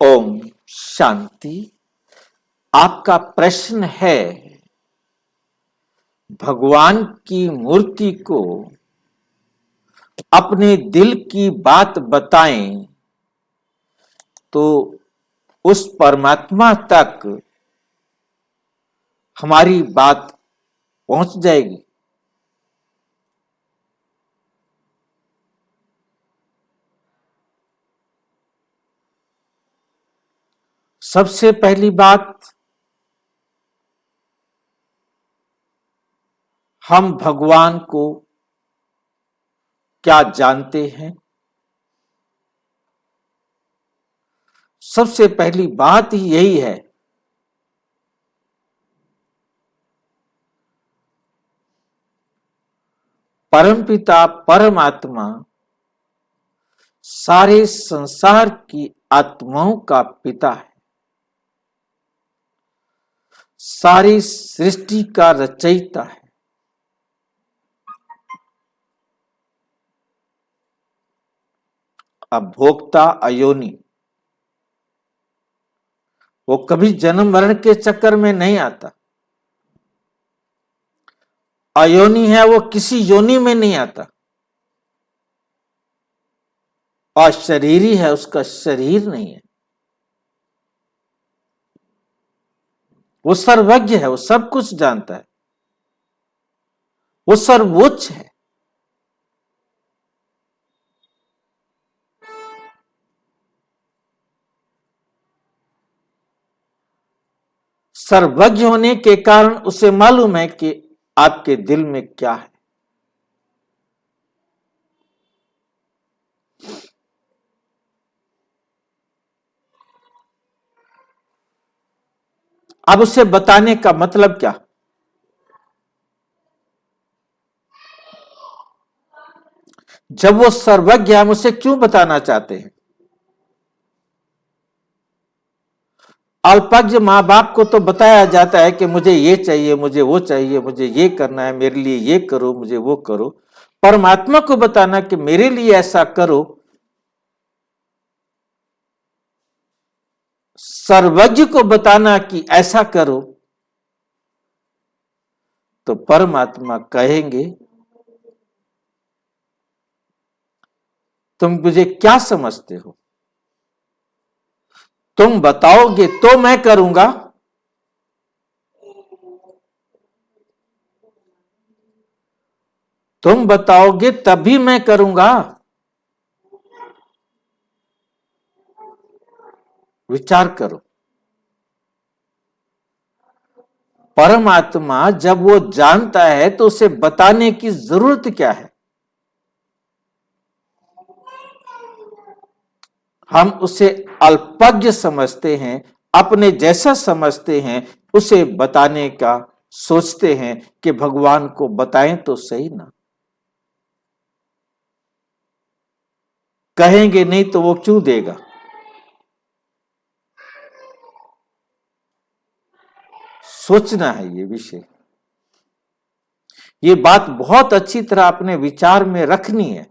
ओम शांति। आपका प्रश्न है, भगवान की मूर्ति को अपने दिल की बात बताएं तो उस परमात्मा तक हमारी बात पहुंच जाएगी। सबसे पहली बात, हम भगवान को क्या जानते हैं? सबसे पहली बात ही यही है, परमपिता परमात्मा सारे संसार की आत्माओं का पिता है, सारी सृष्टि का रचयिता है। अब भोक्ता अयोनि, वो कभी जन्म मरण के चक्कर में नहीं आता। अयोनि है, वो किसी योनि में नहीं आता। और शरीरी है, उसका शरीर नहीं है। वो सर्वज्ञ है, वो सब कुछ जानता है, वो सर्वोच्च है। सर्वज्ञ होने के कारण उसे मालूम है कि आपके दिल में क्या है। अब उसे बताने का मतलब क्या? जब वो सर्वज्ञ है, हम उसे क्यों बताना चाहते हैं? अल्पज्ञ माँ बाप को तो बताया जाता है कि मुझे ये चाहिए, मुझे वो चाहिए, मुझे ये करना है, मेरे लिए ये करो, मुझे वो करो। परमात्मा को बताना कि मेरे लिए ऐसा करो, सर्वज्ञ को बताना कि ऐसा करो, तो परमात्मा कहेंगे तुम मुझे क्या समझते हो? तुम बताओगे तो मैं करूंगा, तुम बताओगे तभी मैं करूंगा। विचार करो, परमात्मा जब वो जानता है तो उसे बताने की जरूरत क्या है? हम उसे अल्पज्ञ समझते हैं, अपने जैसा समझते हैं, उसे बताने का सोचते हैं कि भगवान को बताएं तो सही ना। कहेंगे नहीं तो वो क्यों देगा? सोचना है ये विषय। ये बात बहुत अच्छी तरह अपने विचार में रखनी है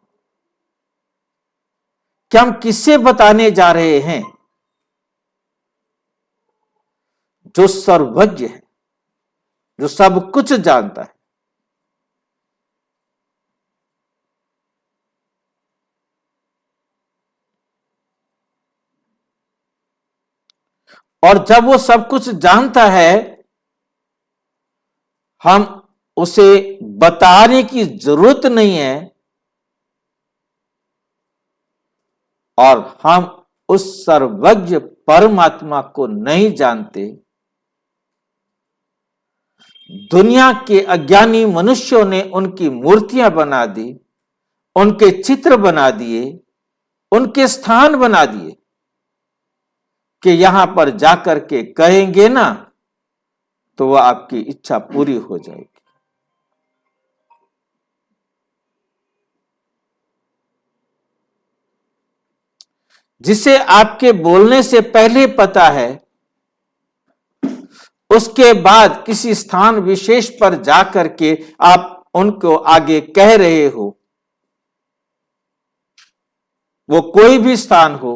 कि हम किससे बताने जा रहे हैं। जो सर्वज्ञ है, जो सब कुछ जानता है। और जब वो सब कुछ जानता है, हम उसे बताने की जरूरत नहीं है, और हम उस सर्वज्ञ परमात्मा को नहीं जानते। दुनिया के अज्ञानी मनुष्यों ने उनकी मूर्तियां बना दी, उनके चित्र बना दिए, उनके स्थान बना दिए कि यहां पर जाकर के कहेंगे ना तो वह आपकी इच्छा पूरी हो जाएगी। जिसे आपके बोलने से पहले पता है, उसके बाद किसी स्थान विशेष पर जाकर के आप उनको आगे कह रहे हो, वो कोई भी स्थान हो,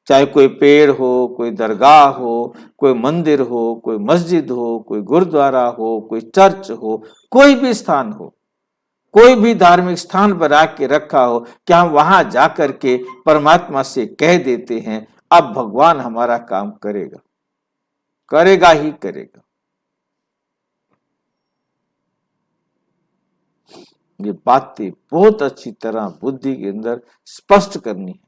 चाहे कोई पेड़ हो, कोई दरगाह हो, कोई मंदिर हो, कोई मस्जिद हो, कोई गुरुद्वारा हो, कोई चर्च हो, कोई भी स्थान हो, कोई भी धार्मिक स्थान बना के रखा हो, क्या हम वहां जाकर के परमात्मा से कह देते हैं अब भगवान हमारा काम करेगा? करेगा ही करेगा। ये बातें बहुत अच्छी तरह बुद्धि के अंदर स्पष्ट करनी है।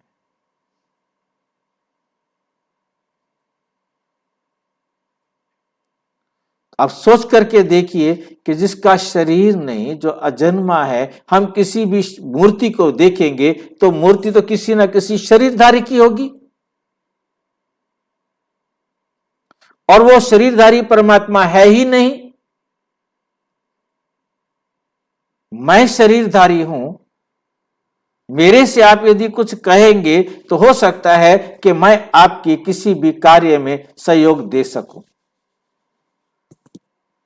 आप सोच करके देखिए कि जिसका शरीर नहीं, जो अजन्मा है, हम किसी भी मूर्ति को देखेंगे तो मूर्ति तो किसी ना किसी शरीरधारी की होगी, और वो शरीरधारी परमात्मा है ही नहीं। मैं शरीरधारी हूं, मेरे से आप यदि कुछ कहेंगे तो हो सकता है कि मैं आपके किसी भी कार्य में सहयोग दे सकूं,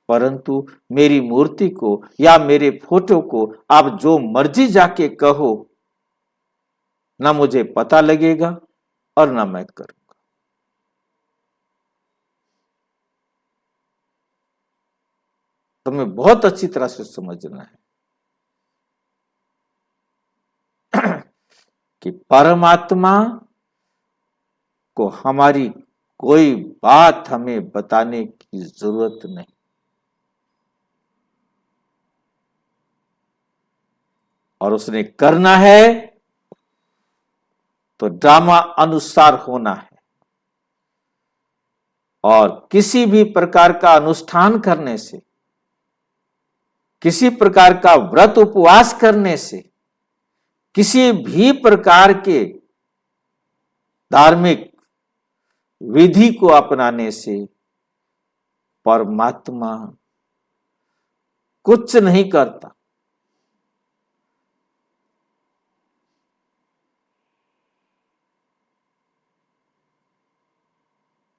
परंतु मेरी मूर्ति को या मेरे फोटो को आप जो मर्जी जाके कहो, ना मुझे पता लगेगा और ना मैं करूंगा। तुम्हें बहुत अच्छी तरह से समझना है कि परमात्मा को हमारी कोई बात हमें बताने की जरूरत नहीं। और उसने करना है तो ड्रामा अनुसार होना है, और किसी भी प्रकार का अनुष्ठान करने से, किसी प्रकार का व्रत उपवास करने से, किसी भी प्रकार के धार्मिक विधि को अपनाने से परमात्मा कुछ नहीं करता।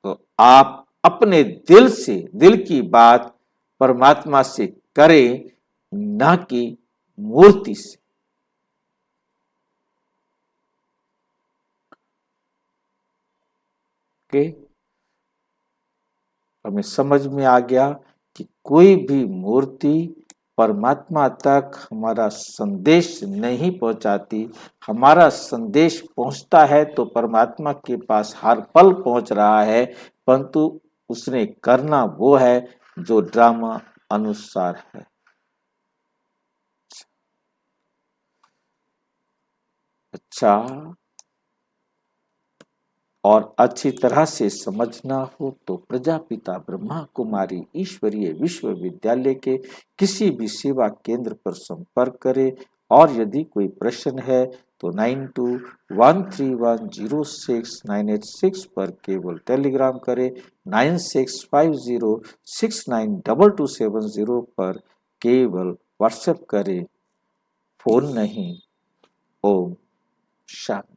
तो आप अपने दिल से, दिल की बात परमात्मा से करें, ना कि मूर्ति से। ओके, हमें समझ में आ गया कि कोई भी मूर्ति परमात्मा तक हमारा संदेश नहीं पहुंचाती। हमारा संदेश पहुंचता है तो परमात्मा के पास हर पल पहुंच रहा है, परंतु उसने करना वो है जो ड्रामा अनुसार है। अच्छा, और अच्छी तरह से समझना हो तो प्रजापिता ब्रह्मा कुमारी ईश्वरीय विश्वविद्यालय के किसी भी सेवा केंद्र पर संपर्क करें, और यदि कोई प्रश्न है तो 9213106986 पर केवल टेलीग्राम करें, 9650692270 पर केवल व्हाट्सएप करें, फोन नहीं। ओम शांति।